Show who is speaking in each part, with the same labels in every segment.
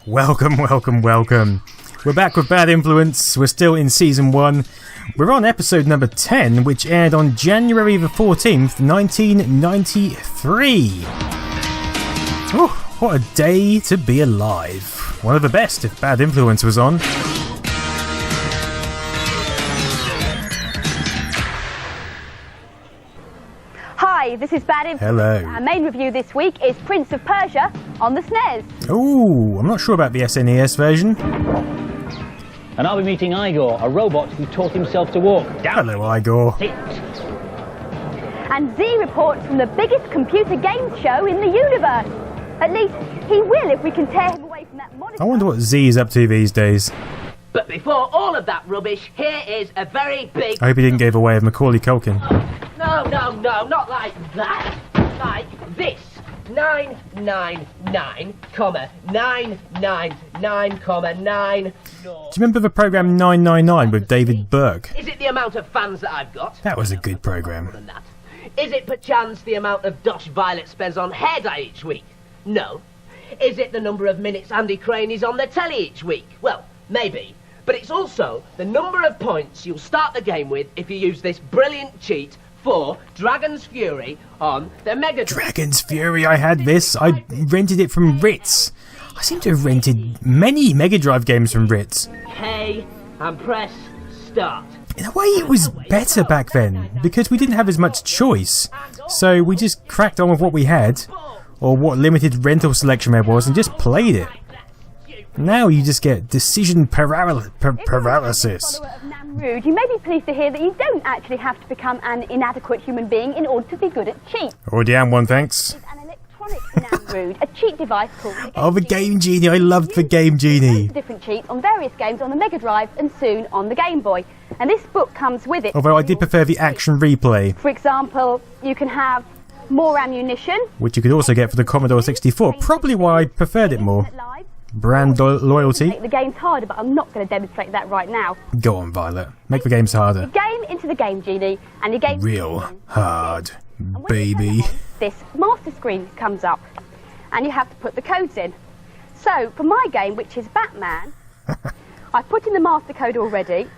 Speaker 1: Welcome. We're back with Bad Influence. We're still in Season 1. We're on episode number 10, which aired on January the 14th, 1993. Oh, what a day to be alive. One of the best if Bad Influence was on.
Speaker 2: Hi, this is Bad Influence.
Speaker 1: Hello.
Speaker 2: Our main review this week is Prince of Persia on the SNES.
Speaker 1: Ooh, I'm not sure about the SNES version.
Speaker 3: And I'll be meeting Igor, a robot who taught himself to walk. Down.
Speaker 1: Hello, Igor.
Speaker 2: And Z reports from the biggest computer games show in the universe. At least he will if we can tear him away from that monitor.
Speaker 1: I wonder what Z is up to these days.
Speaker 4: But before all of that rubbish, here is a very big...
Speaker 1: I hope he didn't give away of Macaulay Culkin.
Speaker 4: No, not like that. Like this. 999,999,9.
Speaker 1: Do you remember the program 999 with David Burke?
Speaker 4: Is it the amount of fans that I've got?
Speaker 1: That was a good program.
Speaker 4: Is it perchance the amount of dosh Violet spends on hair dye each week? No. Is it the number of minutes Andy Crane is on the telly each week? Well, maybe. But it's also the number of points you'll start the game with if you use this brilliant cheat for Dragon's Fury on the Mega Drive.
Speaker 1: Dragon's Fury, I had this. I rented it from Ritz. I seem to have rented many Mega Drive games from Ritz.
Speaker 4: K and press start.
Speaker 1: In a way, it was better back then, because we didn't have as much choice. So we just cracked on with what we had, or what limited rental selection there was, and just played it. Now you just get decision paralysis.
Speaker 2: Rude, you may be pleased to hear that you don't actually have to become an inadequate human being in order to be good at cheat.
Speaker 1: Already am one, thanks.
Speaker 2: It's an electronic Namrude, a cheat device called
Speaker 1: the Game Genie. I loved the Game Genie.
Speaker 2: Different cheats on various games on the Mega Drive and soon on the Game Boy. And this book comes with it.
Speaker 1: Although I did prefer the action replay.
Speaker 2: For example, you can have more ammunition,
Speaker 1: which you could also get for the Commodore 64. Probably why I preferred it more. Brand loyalty.
Speaker 2: Make the games harder, but I'm not going to demonstrate that right now.
Speaker 1: Go on, Violet. Make the games harder.
Speaker 2: You game into the Game Genie, and your game
Speaker 1: real hard, baby.
Speaker 2: This master screen comes up, and you have to put the codes in. So for my game, which is Batman, I put in the master code already,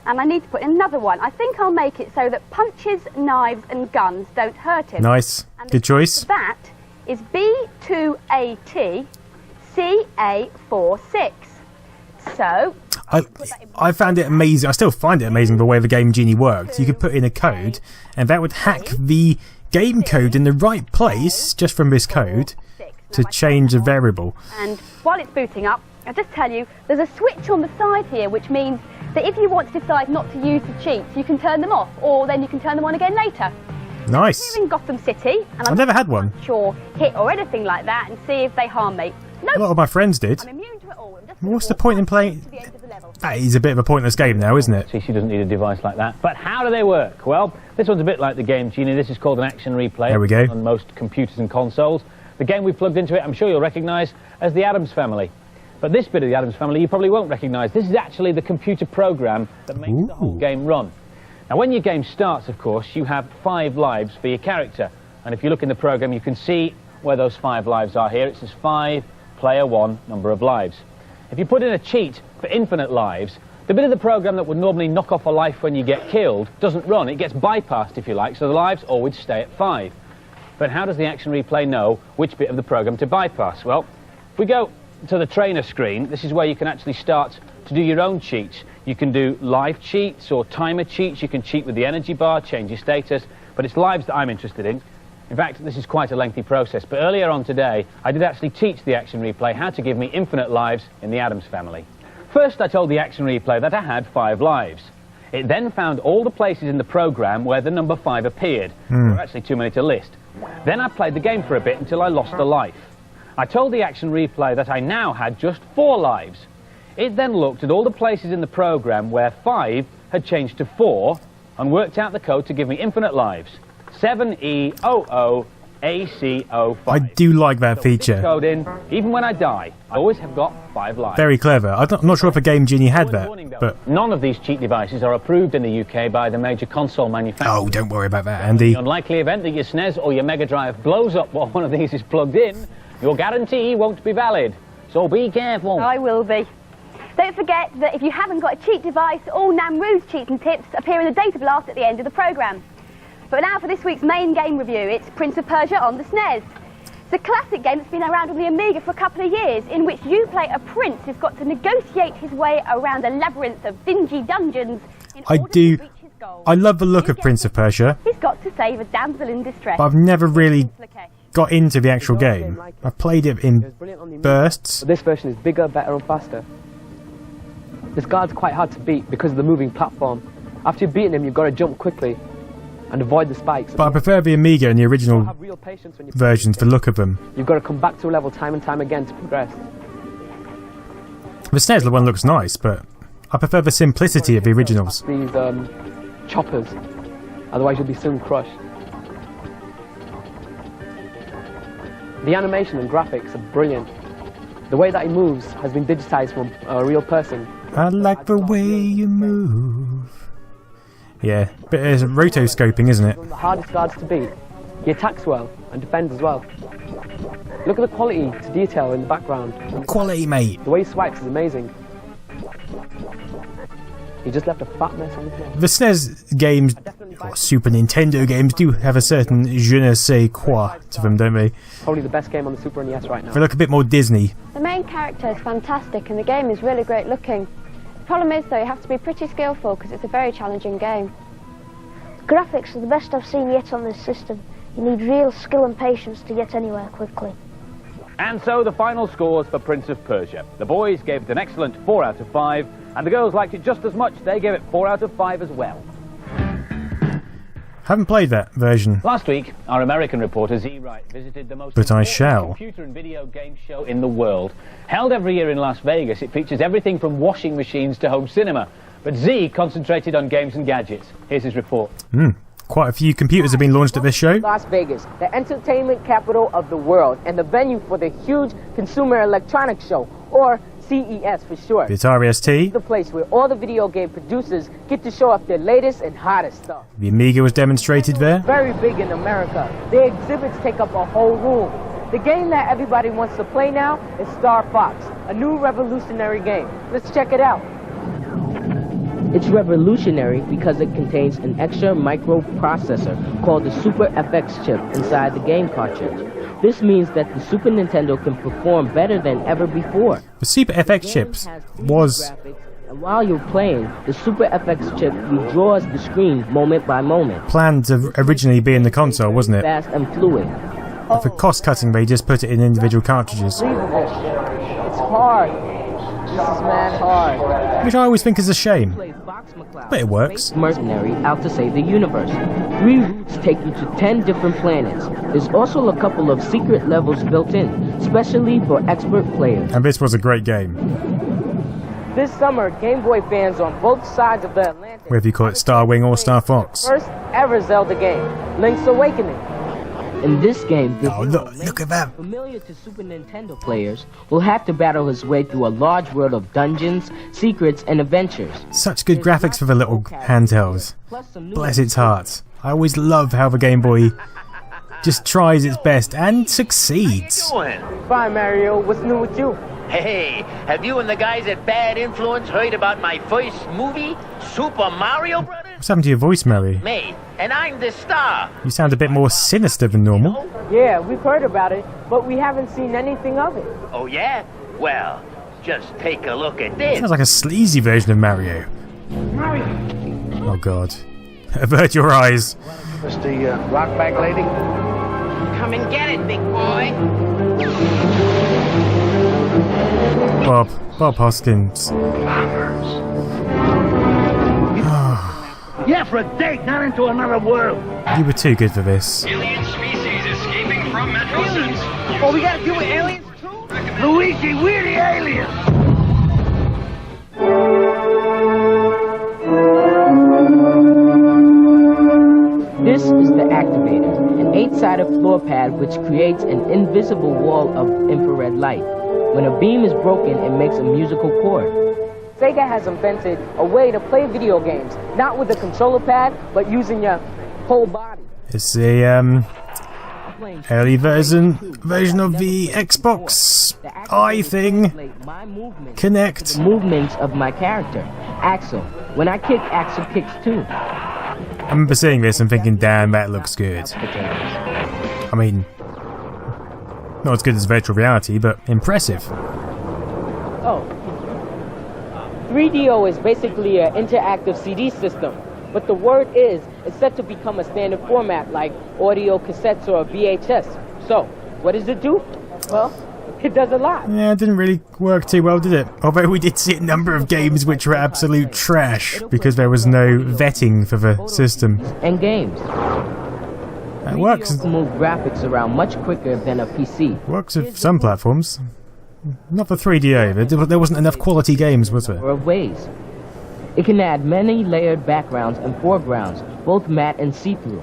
Speaker 2: and I need to put in another one. I think I'll make it so that punches, knives, and guns don't hurt him.
Speaker 1: Nice. Good choice.
Speaker 2: That is B2AT. CA46. So
Speaker 1: I found it amazing. I still find it amazing the way the Game Genie worked. You could put in a code, and that would hack the game code in the right place just from this code to change a variable.
Speaker 2: And while it's booting up, I'll just tell you, there's a switch on the side here, which means that if you want to decide not to use the cheats, you can turn them off, or then you can turn them on again later.
Speaker 1: Nice.
Speaker 2: We're in Gotham City, and
Speaker 1: I've never had one.
Speaker 2: Sure, hit or anything like that, and see if they harm me. No.
Speaker 1: A lot of my friends did.
Speaker 2: I'm immune to it all.
Speaker 1: What's the point in playing? That is a bit of a pointless game now, isn't it?
Speaker 3: See, she doesn't need a device like that. But how do they work? Well, this one's a bit like the Game Genie. This is called an action replay.
Speaker 1: There we go.
Speaker 3: On most computers and consoles. The game we've plugged into it, I'm sure you'll recognise as the Addams Family. But this bit of the Addams Family you probably won't recognise. This is actually the computer program that makes the whole game run. Now, when your game starts, of course, you have 5 lives for your character. And if you look in the program, you can see where those 5 lives are here. It says 5, player 1, number of lives. If you put in a cheat for infinite lives, the bit of the program that would normally knock off a life when you get killed doesn't run. It gets bypassed, if you like, so the lives always stay at 5. But how does the action replay know which bit of the program to bypass? Well, if we go to the trainer screen, this is where you can actually start to do your own cheats. You can do live cheats or timer cheats. You can cheat with the energy bar, change your status, but it's lives that I'm interested in. In fact, this is quite a lengthy process, but earlier on today, I did actually teach the action replay how to give me infinite lives in the Addams Family. First, I told the action replay that I had 5 lives. It then found all the places in the program where the number 5 appeared. There were actually too many to list. Then I played the game for a bit until I lost a life. I told the action replay that I now had just 4 lives. It then looked at all the places in the program where 5 had changed to 4 and worked out the code to give me infinite lives. 7E00AC05.
Speaker 1: I do like that feature.
Speaker 3: Code in, even when I die, I always have got 5 lives.
Speaker 1: Very clever. I'm not sure if a Game Genie had that, but
Speaker 3: none of these cheat devices are approved in the UK by the major console manufacturers.
Speaker 1: Oh, don't worry about that, Andy.
Speaker 3: In the unlikely event that your SNES or your Mega Drive blows up while one of these is plugged in, your guarantee won't be valid. so be careful.
Speaker 2: I will be. Don't forget that if you haven't got a cheat device, all Namrood's cheats and tips appear in the datablast at the end of the programme. But now for this week's main game review, it's Prince of Persia on the SNES. It's a classic game that's been around on the Amiga for a couple of years, in which you play a prince who's got to negotiate his way around a labyrinth of dingy dungeons in order to reach his goal.
Speaker 1: I love the look of Prince of Persia.
Speaker 2: He's got to save a damsel in distress.
Speaker 1: But I've never really got into the actual game. I've played it in bursts.
Speaker 5: This version is bigger, better and faster. This guard's quite hard to beat because of the moving platform. After you've beaten him, you've got to jump quickly and avoid the spikes.
Speaker 1: But I prefer the Amiga and the original versions, the look of them.
Speaker 5: You've got to come back to a level time and time again to progress.
Speaker 1: The SNES one looks nice, but I prefer the simplicity of the originals.
Speaker 5: These choppers, otherwise you'll be soon crushed. The animation and graphics are brilliant. The way that he moves has been digitized from a real person.
Speaker 1: I like the way you move. Yeah, but it's rotoscoping, isn't it?
Speaker 5: One of the hardest guards to beat. He attacks well and defends as well. Look at the quality to detail in the background.
Speaker 1: Quality, mate.
Speaker 5: The way he swipes is amazing. He just left a fat mess on the floor.
Speaker 1: The SNES games, or Super Nintendo games, do have a certain je ne sais quoi to them, don't they?
Speaker 5: Probably the best game on the Super NES right now.
Speaker 1: They look a bit more Disney.
Speaker 6: The main character is fantastic and the game is really great looking. The problem is though, you have to be pretty skillful because it's a very challenging game.
Speaker 7: The graphics are the best I've seen yet on this system. You need real skill and patience to get anywhere quickly.
Speaker 3: And so the final scores for Prince of Persia. The boys gave it an excellent 4 out of 5, and the girls liked it just as much. They gave it 4 out of 5 as well.
Speaker 1: Haven't played that version.
Speaker 3: Last week, our American reporter Z Wright visited the most
Speaker 1: But I
Speaker 3: important
Speaker 1: shall.
Speaker 3: computer and video game show in the world. Held every year in Las Vegas, it features everything from washing machines to home cinema. But Z concentrated on games and gadgets. Here's his report.
Speaker 1: Quite a few computers have been launched at this show.
Speaker 8: Las Vegas, the entertainment capital of the world and the venue for the huge Consumer Electronics Show, or CES for short.
Speaker 1: The Atari ST.
Speaker 8: The place where all the video game producers get to show off their latest and hottest stuff.
Speaker 1: The Amiga was demonstrated there.
Speaker 8: Very big in America. Their exhibits take up a whole room. The game that everybody wants to play now is Star Fox, a new revolutionary game. Let's check it out. It's revolutionary because it contains an extra microprocessor called the Super FX chip inside the game cartridge. This means that the Super Nintendo can perform better than ever before.
Speaker 1: The Super FX chips was...
Speaker 8: And while you're playing, the Super FX chip redraws the screen moment by moment.
Speaker 1: planned to originally be in the console, wasn't it?
Speaker 8: Fast and fluid.
Speaker 1: But for cost cutting, they just put it in individual cartridges.
Speaker 8: Unbelievable. It's hard. This is mad hard.
Speaker 1: Which I always think is a shame. But it works.
Speaker 8: Mercenary out to save the universe. 3 routes take you to 10 different planets. There's also a couple of secret levels built in, especially for expert players.
Speaker 1: And this was a great game.
Speaker 8: This summer, Game Boy fans on both sides of the Atlantic,
Speaker 1: Whether you call it Star Wing or Star Fox.
Speaker 8: first ever Zelda game, Link's Awakening. In this game,
Speaker 1: Oh, look at that.
Speaker 8: familiar to Super Nintendo players, will have to battle his way through a large world of dungeons, secrets, and adventures.
Speaker 1: Such good graphics for the little handheld.
Speaker 8: Plus some new
Speaker 1: Bless its heart. I always love how the Game Boy just tries its best and succeeds.
Speaker 8: Bye, Mario. What's new with you?
Speaker 9: Hey, have you and the guys at Bad Influence heard about my first movie, Super Mario Brothers?
Speaker 1: What's happened to your voice, Mary?
Speaker 9: Me, and I'm the star.
Speaker 1: You sound a bit more sinister than normal.
Speaker 8: Yeah, we've heard about it, but we haven't seen anything of it.
Speaker 9: Oh yeah? Well, just take a look at this.
Speaker 1: Sounds like a sleazy version of Mario. Oh god. Avert your eyes.
Speaker 9: That's the rock bag lady. Come and get it, big boy.
Speaker 1: Bob Hoskins.
Speaker 9: Yeah, for a date, not into another world.
Speaker 1: You were too good for this.
Speaker 10: Alien species escaping from Metrosins.
Speaker 8: Oh, we gotta deal with aliens too?
Speaker 9: Luigi, we're the aliens.
Speaker 8: This is the activator, an 8-sided floor pad which creates an invisible wall of infrared light. When a beam is broken, it makes a musical chord. Sega has invented a way to play video games, not with a controller pad, but using your whole body.
Speaker 1: It's the early version of the Xbox I thing. Connect.
Speaker 8: The movements of my character, Axel. When I kick, Axel kicks too.
Speaker 1: I remember seeing this and thinking, damn, that looks good. I mean, not as good as virtual reality, but impressive.
Speaker 8: Oh. 3DO is basically an interactive CD system, but the word is, it's set to become a standard format like audio cassettes or VHS. So, what does it do? Well, it does a lot.
Speaker 1: Yeah, it didn't really work too well, did it? Although we did see a number of games which were absolute trash because there was no vetting for the system.
Speaker 8: And games.
Speaker 1: It works.
Speaker 8: Move graphics around much quicker than a PC.
Speaker 1: Works with some platforms. Not for 3DO. There wasn't enough quality games, was there?
Speaker 8: Of ways. It can add many layered backgrounds and foregrounds, both matte and see-through.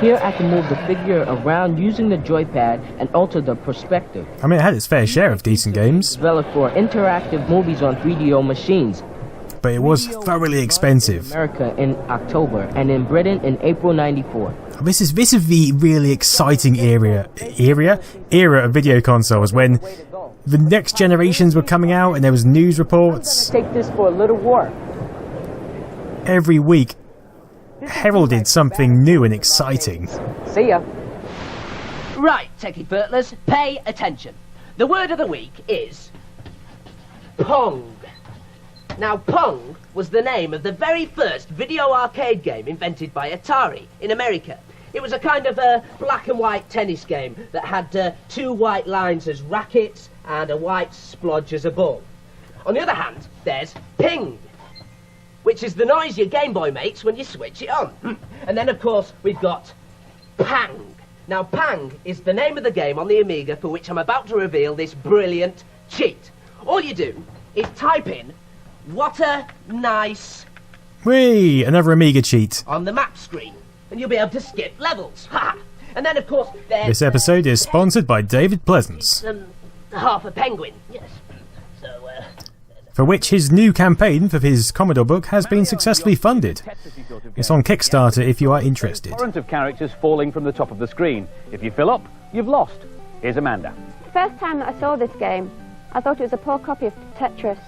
Speaker 8: Here I can move the figure around using the joypad and alter the perspective.
Speaker 1: I mean, it had its fair share of decent games.
Speaker 8: Developed for interactive movies on 3DO machines.
Speaker 1: But it was thoroughly expensive.
Speaker 8: In America in October and in Britain in April '94.
Speaker 1: This is the really exciting era of video consoles when the next generations were coming out and there was news reports.
Speaker 8: Take this for a little war.
Speaker 1: Every week heralded something new and exciting.
Speaker 8: See ya.
Speaker 4: Right, techie furtlers, pay attention. The word of the week is Pong. Now, Pong was the name of the very first video arcade game invented by Atari in America. It was a kind of a black and white tennis game that had two white lines as rackets and a white splodge as a ball. On the other hand, there's Ping, which is the noise your Game Boy makes when you switch it on. And then, of course, we've got Pang. Now, Pang is the name of the game on the Amiga for which I'm about to reveal this brilliant cheat. All you do is type in "what a nice"
Speaker 1: Whee! Another Amiga cheat.
Speaker 4: On the map screen, and you'll be able to skip levels. Ha! And then, of course, there's...
Speaker 1: This episode is sponsored by David Pleasance.
Speaker 4: Half a penguin, yes. So,
Speaker 1: for which his new campaign for his Commodore book has been successfully funded. It's on Kickstarter if you are interested.
Speaker 3: Torrent of characters falling from the top of the screen. If you fill up, you've lost. Here's Amanda.
Speaker 6: The first time that I saw this game, I thought it was a poor copy of Tetris.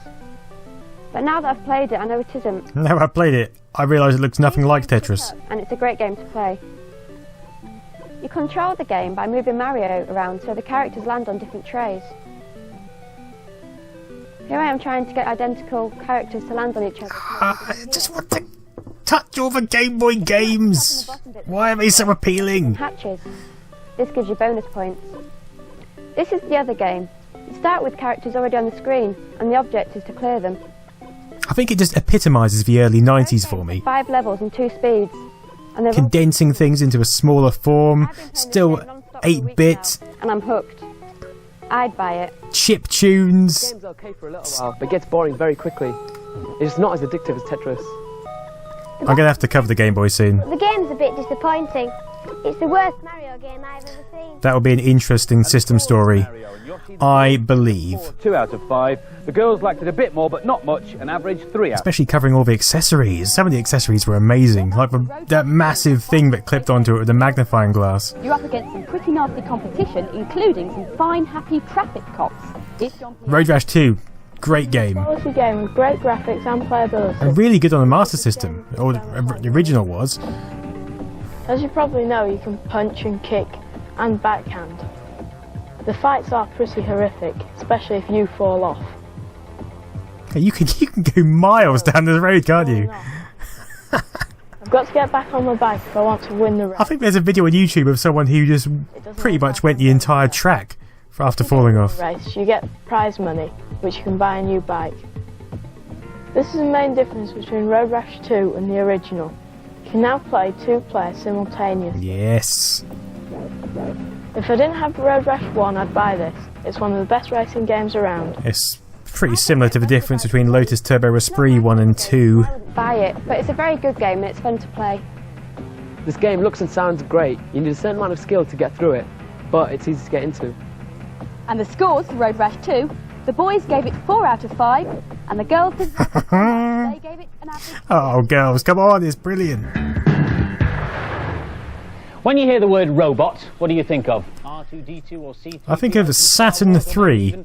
Speaker 6: But now that I've played it, I know it isn't.
Speaker 1: Now I've played it, I realise it looks nothing like Tetris.
Speaker 6: And it's a great game to play. You control the game by moving Mario around so the characters land on different trays. Here I am trying to get identical characters to land on each other.
Speaker 1: I just want to touch all the Game Boy games! Why are they so appealing?
Speaker 6: Hatches. This gives you bonus points. This is the other game. You start with characters already on the screen, and the object is to clear them.
Speaker 1: I think it just epitomises the early 90s for me.
Speaker 6: 5 levels and 2 speeds. And
Speaker 1: condensing things into a smaller form, still 8-bit.
Speaker 6: And I'm hooked. I'd buy it.
Speaker 1: Chip tunes.
Speaker 5: The game's okay for a little while, but gets boring very quickly. It's not as addictive as Tetris.
Speaker 1: I'm going to have to cover the Game Boy soon.
Speaker 7: The game's a bit disappointing. It's the worst Mario game I've ever seen.
Speaker 1: That will be an interesting system story, I believe.
Speaker 3: 2 out of 5. The girls liked it a bit more, but not much. An average 3 out.
Speaker 1: Especially covering all the accessories. Some of the accessories were amazing. Like that massive thing that clipped onto it with a magnifying glass.
Speaker 2: You're up against some pretty nasty competition, including some fine, happy traffic cops.
Speaker 1: Road Rash 2. Great game.
Speaker 7: Quality game with great graphics and playability.
Speaker 1: And really good on the Master System. Or the original was.
Speaker 7: As you probably know, you can punch and kick and backhand. The fights are pretty horrific, especially if you fall off.
Speaker 1: You can go miles down the road, can't you?
Speaker 7: I've got to get back on my bike if I want to win the race.
Speaker 1: I think there's a video on YouTube of someone who just pretty much went the entire track after falling off.
Speaker 7: Race, you get prize money, which you can buy a new bike. This is the main difference between Road Rash 2 and the original. You can now play 2 players simultaneously.
Speaker 1: Yes.
Speaker 7: If I didn't have Road Rash 1, I'd buy this. It's one of the best racing games around.
Speaker 1: It's pretty similar to the difference between Lotus Turbo Esprit 1 and 2.
Speaker 6: Buy it, but it's a very good game and it's fun to play.
Speaker 5: This game looks and sounds great. You need a certain amount of skill to get through it, but it's easy to get into.
Speaker 2: And the scores for Road Rash 2, the boys gave it 4 out of 5, and the girls they gave it an average.
Speaker 1: Oh, girls, come on, it's brilliant.
Speaker 3: When you hear the word robot, what do you think of? R2-D2 or C3?
Speaker 1: I think of Saturn 3.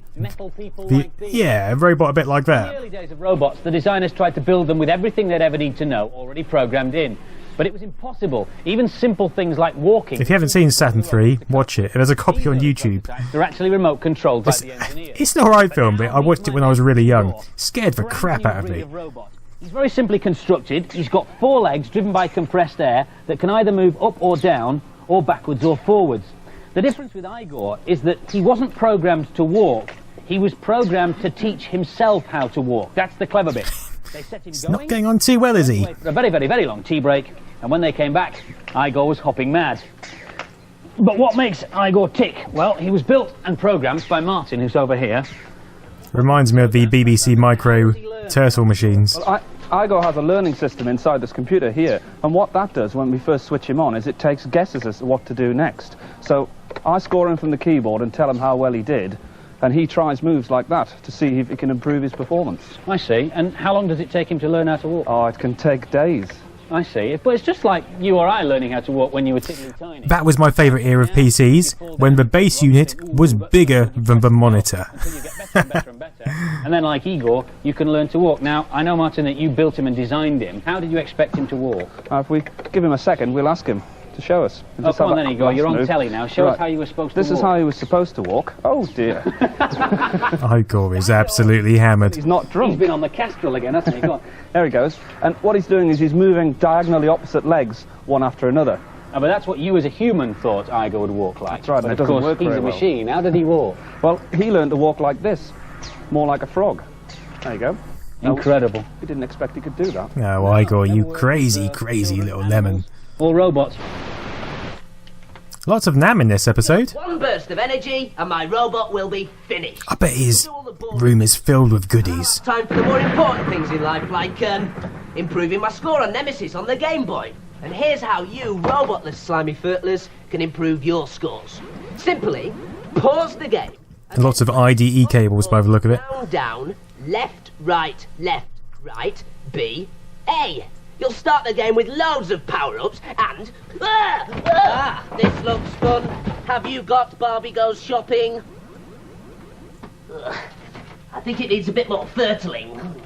Speaker 1: Yeah, a robot a bit like
Speaker 3: In
Speaker 1: that.
Speaker 3: the early days of robots, the designers tried to build them with everything they'd ever need to know already programmed in. But it was impossible. Even simple things like walking.
Speaker 1: If you haven't seen Saturn 3, watch it. There's a copy on YouTube.
Speaker 3: They're actually remote controlled by the engineers.
Speaker 1: It's an alright film, but I watched it when I was really young. Scared the crap out of me.
Speaker 3: He's very simply constructed. He's got 4 legs driven by compressed air that can either move up or down, or backwards or forwards. The difference with Igor is that he wasn't programmed to walk. He was programmed to teach himself how to walk. That's the clever bit. They set him going.
Speaker 1: Not getting on too well, is he?
Speaker 3: For a very, very, very long tea break, and when they came back, Igor was hopping mad. But what makes Igor tick? Well, he was built and programmed by Martin, who's over here.
Speaker 1: Reminds me of the BBC Micro turtle machines.
Speaker 11: Well, Igor has a learning system inside this computer here, and what that does when we first switch him on is it takes guesses as to what to do next. So I score him from the keyboard and tell him how well he did, and he tries moves like that to see if he can improve his performance.
Speaker 3: I see. And how long does it take him to learn how to walk?
Speaker 11: Oh, it can take days.
Speaker 3: I see. But it's just like you or I learning how to walk when you were tickly tiny.
Speaker 1: That was my favourite era of PCs, when the base unit was bigger than the monitor.
Speaker 3: Until you get better and better and better. And then, like Igor, you can learn to walk. Now, I know, Martin, that you built him and designed him. How did you expect him to walk?
Speaker 11: If we give him a second, we'll ask him to show us.
Speaker 3: Oh, come on then, Igor. You're on telly now. Show us how you were supposed to walk.
Speaker 11: This is how he was supposed to walk. Oh, dear.
Speaker 1: Igor is absolutely hammered.
Speaker 11: He's not drunk.
Speaker 3: He's been on the Castrol again, hasn't he? Go on.
Speaker 11: There he goes. And what he's doing is he's moving diagonally opposite legs, one after another.
Speaker 3: Oh, but that's what you as a human thought Igor would walk like.
Speaker 11: That's right,
Speaker 3: but
Speaker 11: and
Speaker 3: of
Speaker 11: it doesn't
Speaker 3: course,
Speaker 11: work
Speaker 3: he's
Speaker 11: very
Speaker 3: a
Speaker 11: well.
Speaker 3: machine. How did he walk?
Speaker 11: Well, he learned to walk like this, more like a frog. There you go.
Speaker 3: Incredible.
Speaker 11: We didn't expect he could do that.
Speaker 1: Oh, Igor, you crazy, crazy little lemon.
Speaker 3: All robots.
Speaker 1: Lots of Nam in this episode.
Speaker 4: One burst of energy, and my robot will be finished.
Speaker 1: I bet his room is filled with goodies.
Speaker 4: Time for the more important things in life, like improving my score on Nemesis on the Game Boy. And here's how you, robotless slimy fertilers, can improve your scores. Simply, pause the game.
Speaker 1: And lots of IDE cables by the look of it.
Speaker 4: Down, down, left, right, B, A. You'll start the game with loads of power-ups and... this looks fun. Have you got Barbie Goes Shopping? I think it needs a bit more fertiling.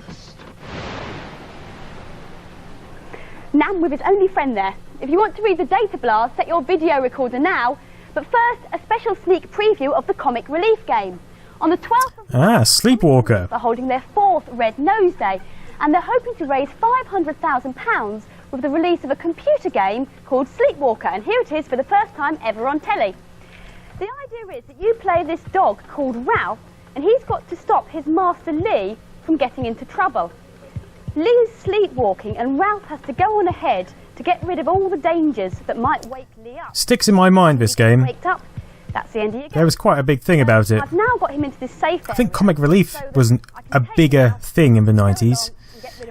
Speaker 2: Nam with his only friend there. If you want to read the datablast, set your video recorder now. But first, a special sneak preview of the comic relief game. On the 12th of
Speaker 1: Sleepwalker.
Speaker 2: are holding their 4th Red Nose Day, and they're hoping to raise £500,000 with the release of a computer game called Sleepwalker, and here it is for the first time ever on telly. The idea is that you play this dog called Ralph, and he's got to stop his master Lee from getting into trouble. Lee's sleepwalking, and Ralph has to go on ahead to get rid of all the dangers that might wake Lee up.
Speaker 1: Sticks in my mind, this game.
Speaker 2: Waked up. That's the end of your game.
Speaker 1: There was quite a big thing about it.
Speaker 2: I've now got him into this safe
Speaker 1: I think comic relief was a bigger thing in the 90s,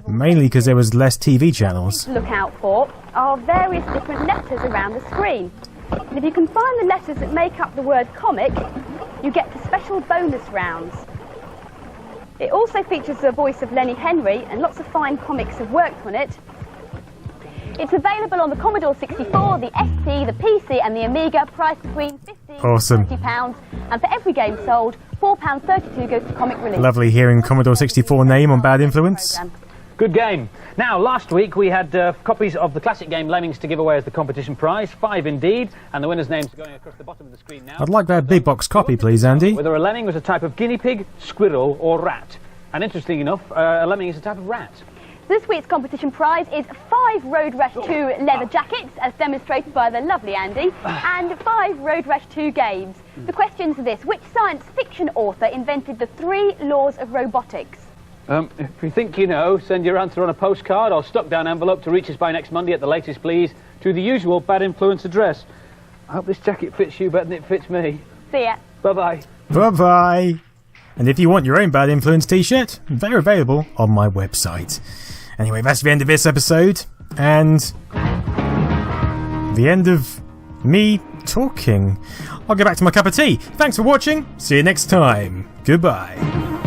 Speaker 1: mainly because there was less TV channels.
Speaker 2: to look out for are various different letters around the screen. And if you can find the letters that make up the word comic, you get to special bonus rounds. It also features the voice of Lenny Henry, and lots of fine comics have worked on it. It's available on the Commodore 64, the ST, the PC and the Amiga, priced between £15 and £30. And for every game sold, £4.32 goes to comic relief.
Speaker 1: Lovely hearing Commodore 64 name on Bad Influence.
Speaker 3: Good game. Now, last week we had copies of the classic game Lemmings to give away as the competition prize, 5 indeed, and the winners' names are going across the bottom of the screen now.
Speaker 1: I'd like that big box copy, please, Andy.
Speaker 3: Whether a lemming was a type of guinea pig, squirrel or rat. And interestingly enough, a lemming is a type of rat.
Speaker 2: This week's competition prize is 5 Road Rash 2 leather jackets, as demonstrated by the lovely Andy, and 5 Road Rash 2 games. The questions are this: which science fiction author invented the 3 laws of robotics?
Speaker 3: If you think you know, send your answer on a postcard or stuck down envelope to reach us by next Monday at the latest, please, to the usual Bad Influence address. I hope this jacket fits you better than it fits me.
Speaker 2: See ya.
Speaker 3: Bye-bye.
Speaker 1: Bye-bye. And if you want your own Bad Influence t-shirt, they're available on my website. Anyway, that's the end of this episode, and the end of me talking. I'll go back to my cup of tea. Thanks for watching. See you next time. Goodbye.